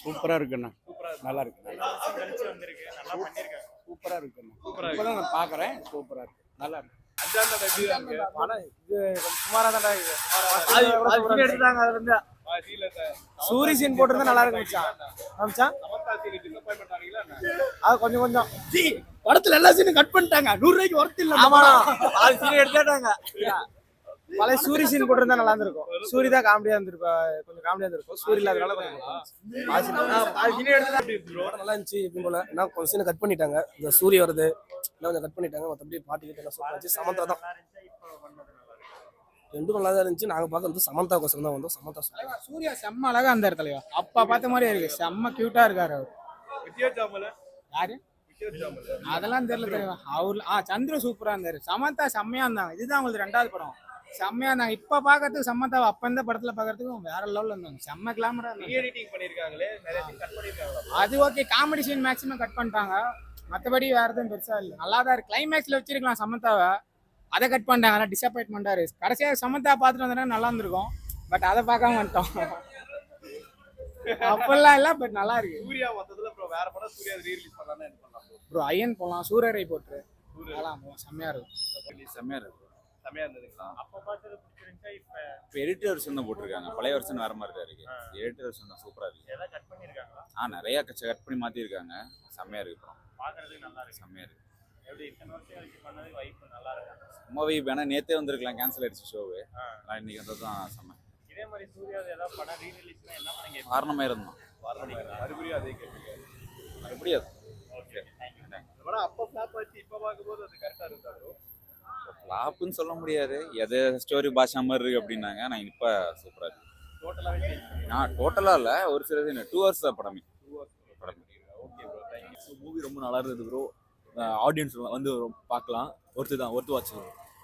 சூப்பரா இருக்குண்ணா. நல்லா இருக்கு. சூப்பரா இருக்குண்ணா. இப்பதான் நான் பாக்குறேன். சூப்பரா இருக்கு. நல்லா இருக்கு. சூரி சீன் போட்டிருந்தா நல்லா இருக்கு. அது கொஞ்சம் கொஞ்சம் படத்துல எல்லா சீனும் கட் பண்ணிட்டாங்க. 100 ரூபாய்க்கு ஒர்த் இல்ல. ஆமாண்ணா, அது சீன் எடுத்துட்டாங்க. பழைய சூரி சீன் போட்டிருந்தா நல்லா இருந்திருக்கும். சூரி தான் காமெடியா இருந்திருப்பா, கொஞ்சம் காமெடியா இருந்திருக்கும். சூரி இல்லாதனால கொஞ்சம் நல்லா இருந்துச்சு. எப்பயும் போல என்ன கொஞ்சம் சீனை கட் பண்ணிட்டாங்க. இந்த சூரிய வருது எல்லாம் கொஞ்சம் கட் பண்ணிட்டாங்க. மற்றபடி பாட்டு கிட்ட எல்லாம் சூப்பரா இருந்துச்சு. சமந்தா தான் ரெண்டும் நல்லா தான் இருந்துச்சு. நாங்க பார்க்க வந்து சமந்தா கோசம் தான் வந்தோம். சமந்தா சூர்யா செம்ம அழகா அந்த இடத்துலயோ அப்பா பார்த்த மாதிரியே இருக்கு. செம்ம கியூட்டா இருக்காரு அவர். யாரு அதெல்லாம் தெரியல தெரியும். அவரு சந்திர சூப்பரா இருந்தாரு. சமந்தா செம்மையா இருந்தாங்க. இதுதான் அவங்களுக்கு 2வது படம். செம்மையா இருந்தாங்க. இப்ப பாக்கிறதுக்கு சமந்தா அப்ப இந்த படத்துல பாக்கிறதுக்கும் வேற லெவல்ல இருந்தாங்க. செம்ம கிளாமரா அது okay. Comedy scene maximum cut பண்ணிட்டாங்க. மற்றபடி வேற எதுவும் பெருசா இல்லை. நல்லா தான் இருக்கு. கிளைமேக்ஸ்ல வச்சிருக்கலாம் சமந்தாவை, அதை கட் பண்ணிட்டாங்க. டிசப்பாயின்மெண்டா இருக்கு. கடைசியா சமந்தா பார்த்துட்டு வந்தா நல்லா இருந்திருக்கும். பட் அதை பார்க்காம வந்துட்டோம். அப்பெல்லாம் இல்ல, பட் நல்லா இருக்கு. சூர்யா மொத்தத்துல வேற படம் சூர்யா ரீரிலீஸ் பண்ணலாம்னா என்ன பண்ணலாம் ப்ரோ? அயன் போலாம், சூரரை போட்டு செம்மையா இருக்கும். செம்மையா இருக்கு. செம்மையா இருந்ததுங்களா? அப்ப பார்த்தது பிடிச்சிருந்துச்சா? இப்ப எடிட்டர் வெர்ஷன் தான் போட்டிருக்காங்க. பழைய வெர்ஷன் வேற மாதிரி தான் இருக்கு. எடிட்டர் வெர்ஷன் தான் சூப்பரா இருக்கு. ஏதாவது கட் பண்ணிருக்காங்களா? நிறைய கட் பண்ணி மாத்திருக்காங்க. செம்மையா இருக்கு. பாக்குறதுக்கு நல்லா இருக்கு. செம்மையா இருக்கு. எப்படி இத்தனை வருஷம் கழிச்சு பண்ணது வைப் நல்லா இருக்கு. செம்ம வைப். வேணா நேத்தே வந்திருக்கலாம், கேன்சல் ஆயிடுச்சு ஷோவு. இன்னைக்கு வந்ததுதான் செம்ம. இதே மாதிரி சூர்யா ஏதாவது படம் ரீரிலீஸ்னா என்ன பண்ணீங்க? காரணமா இருந்தோம். மறுபடியும் அதே கேள்வி. மறுபடியும் ஓகே, தேங்க்யூ. இந்த படம் அப்போ ஃபிளாப் ஆச்சு, இப்போ பார்க்கும்போது அது கரெக்டா இருந்தாரு. ஃபிளாப்னு சொல்ல முடியாது. எது ஸ்டோரி பாஷா மாதிரி இருக்கு அப்படின்னாங்க. நான் இப்ப சூப்பரா இருக்கு. டோட்டலா இல்ல, ஒரு சில 2 hours தான் படமே. Okay bro, thank you. மூவி ரொம்ப நல்லா இருந்தது ப்ரோ. ஆடியன்ஸ் வந்து பார்க்கலாம். Worth watch.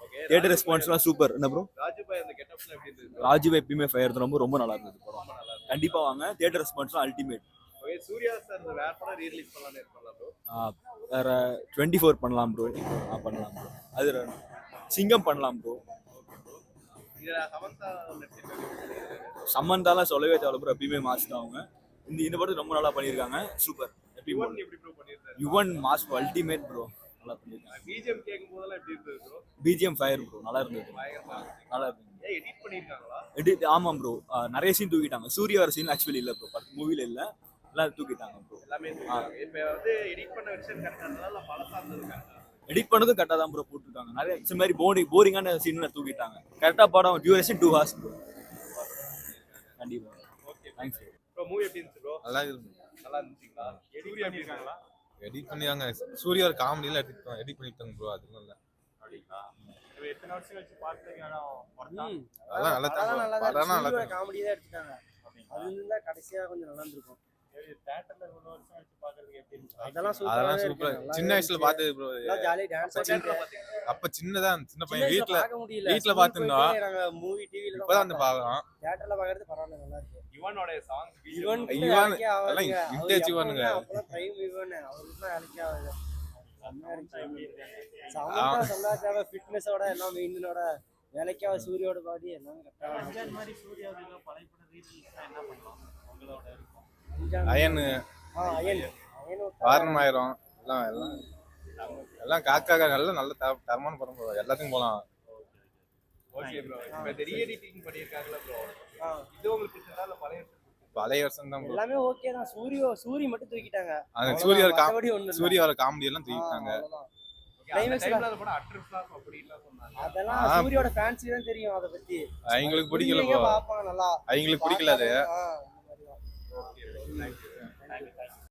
ஓகே. தியேட்டர் ரெஸ்பான்ஸ்லாம் சூப்பர். என்ன ப்ரோ? ராஜுபாய் அந்த கெட்டப்ல எப்படி இருந்தது? ராஜுபாய் எப்பயுமே ஃபயர் ரொம்ப நல்லா இருந்தது படம். கண்டிப்பா வாங்க. தியேட்டர் ரெஸ்பான்ஸ்லாம் அல்டிமேட். ஓகே. சூர்யா சார் இந்த வேற படம் ரீரிலீஸ் பண்ணலாம்னு இருக்கலாம் ப்ரோ. வேற 24 பண்ணலாம் ப்ரோ. பண்ணலாம் ப்ரோ. அது சிங்கம் பண்ணலாம் ப்ரோ. இதுல சமந்தா நடிச்சிருக்காங்க. சமந்தாலாம் சொல்லவே தேவை ப்ரோ. எப்பயுமே மாஸ் தான் அவங்க. இந்த படத்தை ரொம்ப நல்லா பண்ணியிருக்காங்க. சூப்பர். யுவன் எப்படி ப்ரோ பண்ணிருக்காரு? Yuvan mass ultimate bro. நல்லா பண்ணியிருக்காங்க. பிஜிஎம் கேட்கும் போதெல்லாம் எப்படி இருந்தது ப்ரோ? BGM fire bro. நல்லா இருந்தது. நல்லா இருந்தது. எடிட் பண்ணிருக்காங்களா? ஆமாம் ப்ரோ. நிறைய சீன் தூக்கிட்டாங்க. சூர்யா வர சீன் ஆக்சுவலி இல்ல ப்ரோ. மூவில இல்ல, எல்லாம் தூக்கிட்டாங்க ப்ரோ. எல்லாமே தூக்கிட்டாங்க. இப்போ வந்து எடிட் பண்ண வெர்ஷன் கரெக்டா இருந்ததால பழசா இருந்தது கரெக்டா. எடிட் பண்ணதும் கரெக்டா தான் ப்ரோ போட்டுருக்காங்க. நிறைய இந்த மாதிரி போரிங்கான சீன்ல தூக்கிட்டாங்க. கரெக்டா படம் டியூரேஷன் 2 hours ப்ரோ. கண்டிப்பா. Okay, thanks bro. மூவி எப்படி இருந்துச்சு ப்ரோ? நல்லா இருக்கு. நல்லா இருந்துச்சுங்களா? எடிட் பண்ணிருக்காங்களா? எடிட் பண்ணியாங்க. சூர்யா ஒரு காமெடியில எடிட் பண்ணிட்டாங்க ப்ரோ. அது நல்ல அப்படிங்களா? இப்போ எத்தனை வருஷம் கழிச்சு பார்த்துருக்கீங்க? அதெல்லாம் நல்லா தான் காமெடி தான் எடுத்துட்டாங்க. அதுல கடைசியா கொஞ்சம் நல்லா இருந்திருக்கும். தியேட்டர்ல இவ்வளவு வருஷம் கழிச்சு பார்க்கிறதுக்கு எப்படி இருந்துச்சு? அதெல்லாம் அதெல்லாம் சூப்பர். சின்ன வயசுல பார்த்தது ப்ரோ. ஜாலி டான்ஸ் அப்ப சின்ன பையன் வீட்ல பார்த்துட்டோம். பார்த்தோம். மூவி டிவில இப்பதான் வந்து பார்க்கலாம். தியேட்டர்ல பார்க்கிறது பரவாயில்ல, நல்லா இருக்கு. யுவனோட சாங்ஸ் யுவன் யுவன் எல்லாம் விண்டேஜ் யுவனுங்க. அப்பலாம் பிரைம் யுவன். அவருக்கு தான் அழிக்க ஆகுது. சமந்தா சொல்லாத ஃபிட்னஸோட எல்லாம் மெயினோட வேலைக்கா சூரியோட பாடி எல்லாம் கரெக்டா. அஞ்சான் மாதிரி சூர்யாவுக்கு பழைய படம் ரீரிலீஸ்னா என்ன பண்ணலாம் உங்களோட இருக்கும்? அயன் வாரணமாயிரம் எல்லாம் காக்காக நல்ல தரமான படம் ப்ரோ. எல்லாத்துக்கும் போலாம். Okay bro. இப்போ இந்த ரீஎடிட்டிங் பண்ணிருக்காங்கல ப்ரோ, இது உங்களுக்கு பிடிச்சதா இல்ல பழைய வருஷம் தான் ப்ரோ. எல்லாமே ஓகே தான். சூரி மட்டும் தூக்கிட்டாங்க. அந்த சூர்யாவோட காமெடி எல்லாம் தூக்கிட்டாங்க. அதெல்லாம் சூரியோட ஃபேன்ஸ் தான் தெரியும். அத பத்தி அவங்களுக்கு பிடிக்கல ப்ரோ. பாப்பாங்க நல்லா. அவங்களுக்கு பிடிக்கல. அது